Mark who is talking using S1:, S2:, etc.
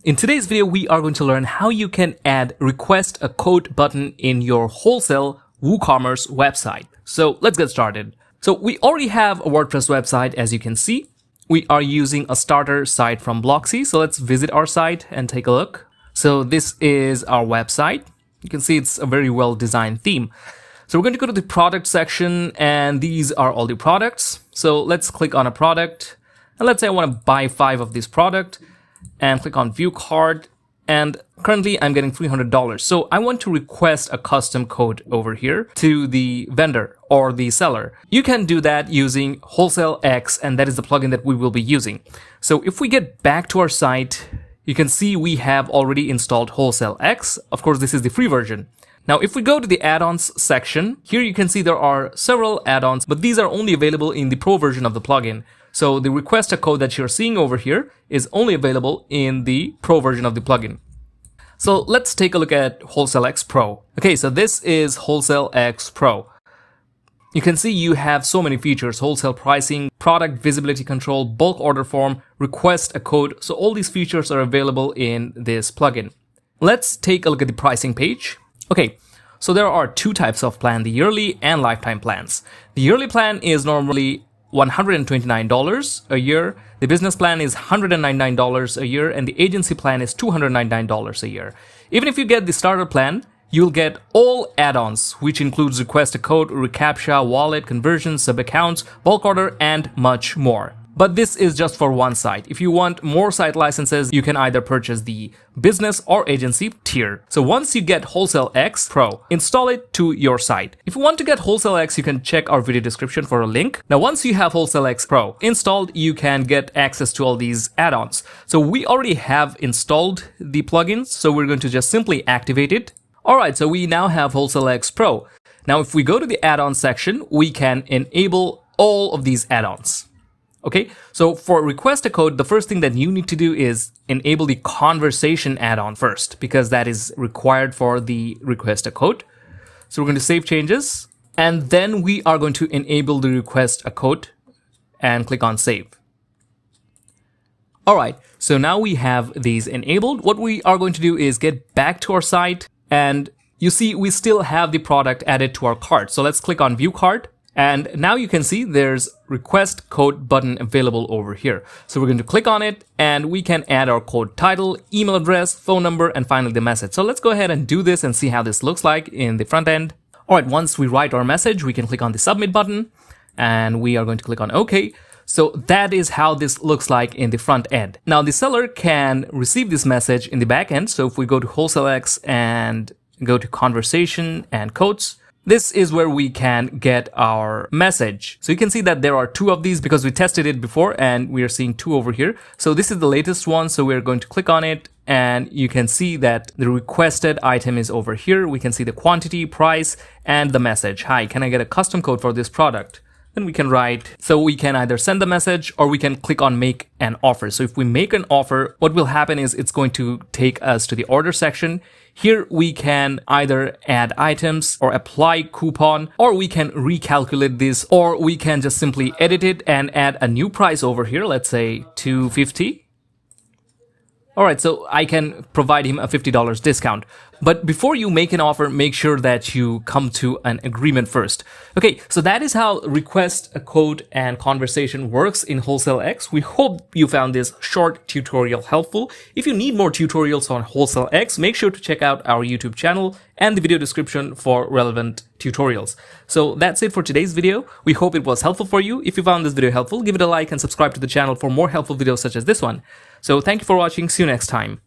S1: In today's video, we are going to learn how you can add request a quote button in your wholesale WooCommerce website. So let's get started. So we already have a WordPress website, as you can see. We are using a starter site from Blocksy. So let's visit our site and take a look. So this is our website. You can see it's a very well designed theme. So we're going to go to the product section, and these are all the products. So let's click on a product. And let's say I want to buy 5 of this product. And click on view cart, and currently I'm getting $300. So I want to request a custom code over here to the vendor or the seller. You can do that using WholesaleX, and that is the plugin that we will be using. So if we get back to our site, you can see we have already installed WholesaleX. Of course, this is the free version. Now, if we go to the add-ons section, here you can see there are several add-ons, but these are only available in the pro version of the plugin. So the request a code that you're seeing over here is only available in the pro version of the plugin. So let's take a look at WholesaleX Pro. Okay, so this is WholesaleX Pro. You can see you have so many features: wholesale pricing, product visibility control, bulk order form, request a code. So all these features are available in this plugin. Let's take a look at the pricing page. Okay, so there are 2 types of plan, the yearly and lifetime plans. The yearly plan is normally $129 a year. The business plan is $199 a year, and the agency plan is $299 a year. Even if you get the starter plan, you'll get all add-ons, which includes request a code, reCAPTCHA, wallet, conversion, sub-accounts, bulk order, and much more. But this is just for one site. If you want more site licenses, you can either purchase the business or agency tier. So once you get WholesaleX Pro, install it to your site. If you want to get WholesaleX, you can check our video description for a link. Now, once you have WholesaleX Pro installed, you can get access to all these add-ons. So we already have installed the plugins, so we're going to just simply activate it. All right, so we now have WholesaleX Pro. Now, if we go to the add-on section, we can enable all of these add-ons. Okay, so for request a code, the first thing that you need to do is enable the conversation add-on first, because that is required for the request a code. So we're going to save changes, and then we are going to enable the request a code and click on save. All right, so now we have these enabled. What we are going to do is get back to our site, and you see we still have the product added to our cart. So let's click on view cart. And now you can see there's request code button available over here. So we're going to click on it, and we can add our code title, email address, phone number, and finally the message. So let's go ahead and do this and see how this looks like in the front end. All right, once we write our message, we can click on the submit button, and we are going to click on OK. So that is how this looks like in the front end. Now the seller can receive this message in the back end. So if we go to WholesaleX and go to conversation and quotes, this is where we can get our message. So you can see that there are 2 of these because we tested it before, and we are seeing 2 over here. So this is the latest one. So we're going to click on it, and you can see that the requested item is over here. We can see the quantity, price, and the message. Hi, can I get a custom code for this product? Then we can write. So we can either send the message or we can click on make an offer. So if we make an offer, what will happen is it's going to take us to the order section. Here we can either add items or apply coupon, or we can recalculate this, or we can just simply edit it and add a new price over here. Let's say $250. All right, so I can provide him a $50 discount. But before you make an offer, make sure that you come to an agreement first. Okay, so that is how request a code and conversation works in WholesaleX. We hope you found this short tutorial helpful. If you need more tutorials on WholesaleX, make sure to check out our YouTube channel and the video description for relevant tutorials. So that's it for today's video. We hope it was helpful for you. If you found this video helpful, give it a like and subscribe to the channel for more helpful videos such as this one. So thank you for watching. See you next time.